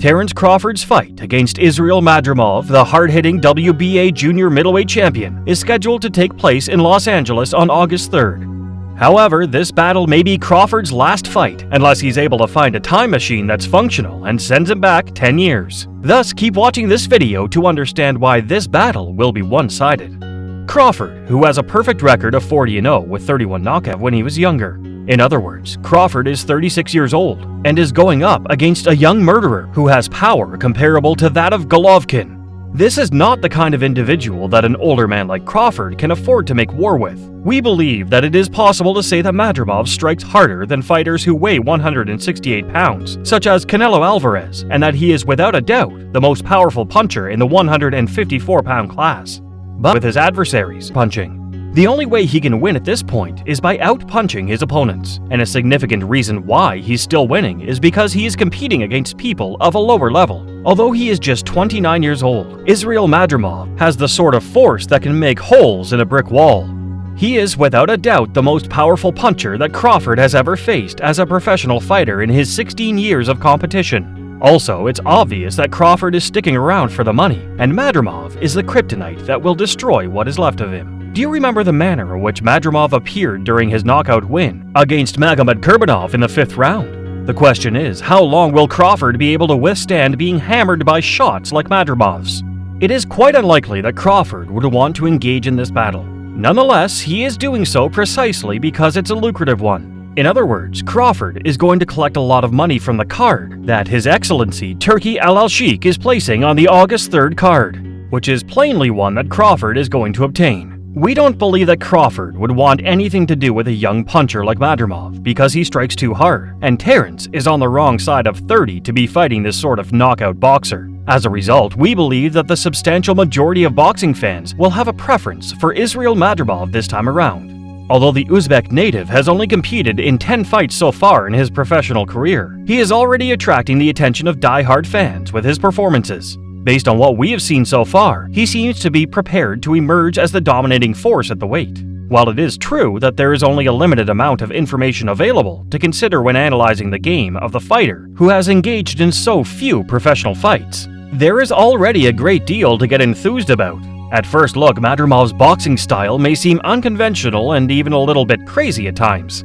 Terence Crawford's fight against Israil Madrimov, the hard-hitting WBA junior middleweight champion, is scheduled to take place in Los Angeles on August 3rd. However, this battle may be Crawford's last fight unless he's able to find a time machine that's functional and sends him back 10 years. Thus, keep watching this video to understand why this battle will be one-sided. Crawford, who has a perfect record of 40-0 with 31 knockouts when he was younger. In other words, Crawford is 36 years old and is going up against a young murderer who has power comparable to that of Golovkin. This is not the kind of individual that an older man like Crawford can afford to make war with. We believe that it is possible to say that Madrimov strikes harder than fighters who weigh 168 pounds, such as Canelo Alvarez, and that he is without a doubt the most powerful puncher in the 154-pound class. But with his adversaries punching, the only way he can win at this point is by out-punching his opponents, and a significant reason why he's still winning is because he is competing against people of a lower level. Although he is just 29 years old, Israil Madrimov has the sort of force that can make holes in a brick wall. He is without a doubt the most powerful puncher that Crawford has ever faced as a professional fighter in his 16 years of competition. Also, it's obvious that Crawford is sticking around for the money, and Madrimov is the kryptonite that will destroy what is left of him. Do you remember the manner in which Madrimov appeared during his knockout win against Magomedov in the 5th round? The question is, how long will Crawford be able to withstand being hammered by shots like Madrimov's? It is quite unlikely that Crawford would want to engage in this battle. Nonetheless, he is doing so precisely because it's a lucrative one. In other words, Crawford is going to collect a lot of money from the card that His Excellency Turki Al-Sheikh is placing on the August 3rd card, which is plainly one that Crawford is going to obtain. We don't believe that Crawford would want anything to do with a young puncher like Madrimov because he strikes too hard, and Terence is on the wrong side of 30 to be fighting this sort of knockout boxer. As a result, we believe that the substantial majority of boxing fans will have a preference for Israil Madrimov this time around. Although the Uzbek native has only competed in 10 fights so far in his professional career, he is already attracting the attention of die-hard fans with his performances. Based on what we have seen so far, he seems to be prepared to emerge as the dominating force at the weight. While it is true that there is only a limited amount of information available to consider when analyzing the game of the fighter who has engaged in so few professional fights, there is already a great deal to get enthused about. At first look, Madrimov's boxing style may seem unconventional and even a little bit crazy at times.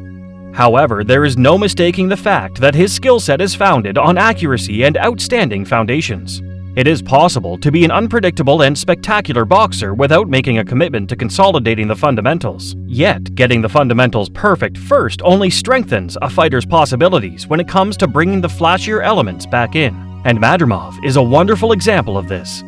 However, there is no mistaking the fact that his skill set is founded on accuracy and outstanding foundations. It is possible to be an unpredictable and spectacular boxer without making a commitment to consolidating the fundamentals. Yet, getting the fundamentals perfect first only strengthens a fighter's possibilities when it comes to bringing the flashier elements back in. And Madrimov is a wonderful example of this.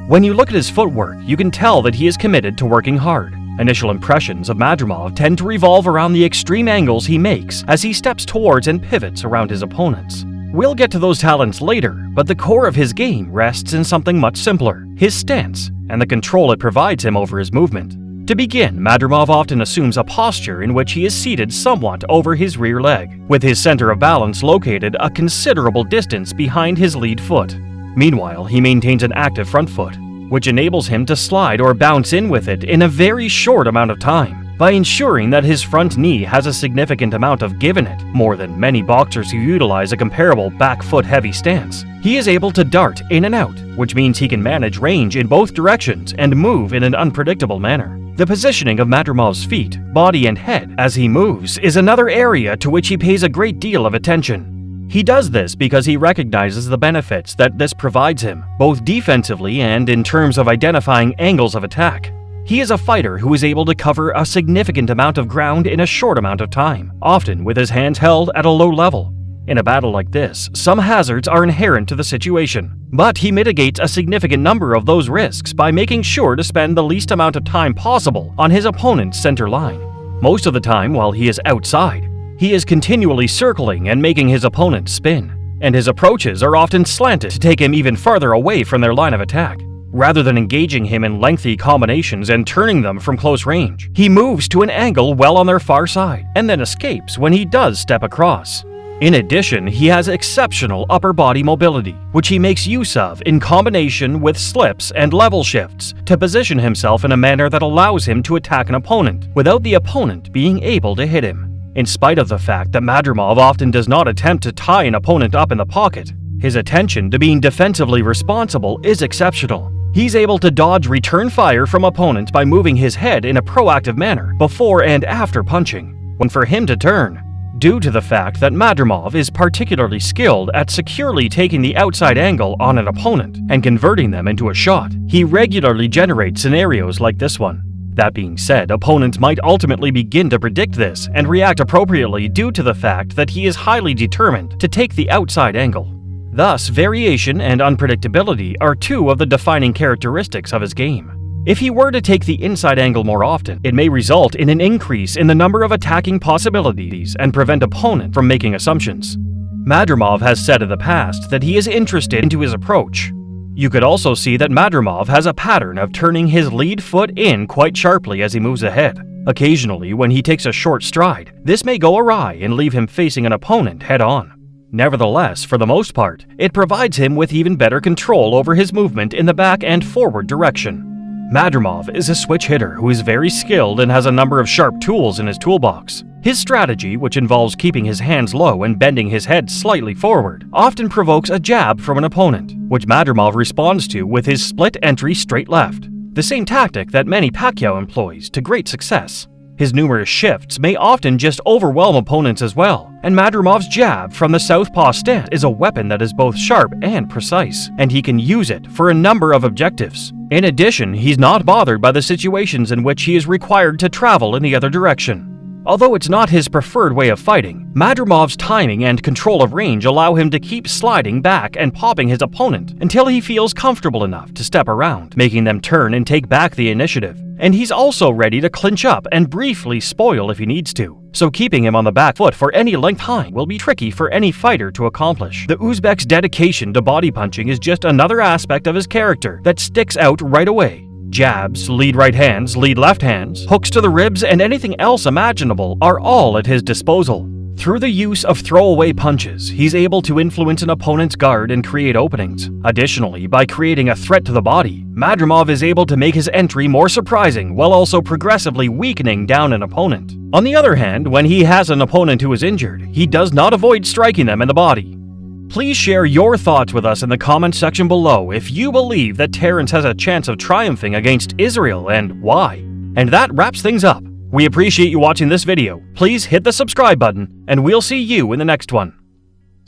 When you look at his footwork, you can tell that he is committed to working hard. Initial impressions of Madrimov tend to revolve around the extreme angles he makes as he steps towards and pivots around his opponents. We'll get to those talents later, but the core of his game rests in something much simpler: his stance, and the control it provides him over his movement. To begin, Madrimov often assumes a posture in which he is seated somewhat over his rear leg, with his center of balance located a considerable distance behind his lead foot. Meanwhile, he maintains an active front foot, which enables him to slide or bounce in with it in a very short amount of time. By ensuring that his front knee has a significant amount of give in it, more than many boxers who utilize a comparable back foot heavy stance, he is able to dart in and out, which means he can manage range in both directions and move in an unpredictable manner. The positioning of Madrimov's feet, body, and head as he moves is another area to which he pays a great deal of attention. He does this because he recognizes the benefits that this provides him, both defensively and in terms of identifying angles of attack. He is a fighter who is able to cover a significant amount of ground in a short amount of time, often with his hands held at a low level. In a battle like this, some hazards are inherent to the situation, but he mitigates a significant number of those risks by making sure to spend the least amount of time possible on his opponent's center line. Most of the time while he is outside, he is continually circling and making his opponent spin, and his approaches are often slanted to take him even farther away from their line of attack. Rather than engaging him in lengthy combinations and turning them from close range, he moves to an angle well on their far side, and then escapes when he does step across. In addition, he has exceptional upper body mobility, which he makes use of in combination with slips and level shifts to position himself in a manner that allows him to attack an opponent without the opponent being able to hit him. In spite of the fact that Madrimov often does not attempt to tie an opponent up in the pocket, His attention to being defensively responsible is exceptional. He's able to dodge return fire from opponents by moving his head in a proactive manner before and after punching, when for him to turn. Due to the fact that Madrimov is particularly skilled at securely taking the outside angle on an opponent and converting them into a shot, he regularly generates scenarios like this one. That being said, opponents might ultimately begin to predict this and react appropriately due to the fact that he is highly determined to take the outside angle. Thus, variation and unpredictability are two of the defining characteristics of his game. If he were to take the inside angle more often, it may result in an increase in the number of attacking possibilities and prevent opponents from making assumptions. Madrimov has said in the past that he is interested into his approach. You could also see that Madrimov has a pattern of turning his lead foot in quite sharply as he moves ahead. Occasionally, when he takes a short stride, this may go awry and leave him facing an opponent head-on. Nevertheless, for the most part, it provides him with even better control over his movement in the back and forward direction. Madrimov is a switch hitter who is very skilled and has a number of sharp tools in his toolbox. His strategy, which involves keeping his hands low and bending his head slightly forward, often provokes a jab from an opponent, which Madrimov responds to with his split entry straight left, the same tactic that Manny Pacquiao employs to great success. His numerous shifts may often just overwhelm opponents as well, and Madrimov's jab from the southpaw stance is a weapon that is both sharp and precise, and he can use it for a number of objectives. In addition, he's not bothered by the situations in which he is required to travel in the other direction. Although it's not his preferred way of fighting, Madrimov's timing and control of range allow him to keep sliding back and popping his opponent until he feels comfortable enough to step around, making them turn and take back the initiative. And he's also ready to clinch up and briefly spoil if he needs to, so keeping him on the back foot for any length of time will be tricky for any fighter to accomplish. The Uzbek's dedication to body punching is just another aspect of his character that sticks out right away. Jabs, lead right hands, lead left hands, hooks to the ribs, and anything else imaginable are all at his disposal. Through the use of throwaway punches, he's able to influence an opponent's guard and create openings. Additionally, by creating a threat to the body, Madrimov is able to make his entry more surprising while also progressively weakening down an opponent. On the other hand, when he has an opponent who is injured, he does not avoid striking them in the body. Please share your thoughts with us in the comment section below if you believe that Terence has a chance of triumphing against Israil and why. And that wraps things up. We appreciate you watching this video. Please hit the subscribe button, and we'll see you in the next one.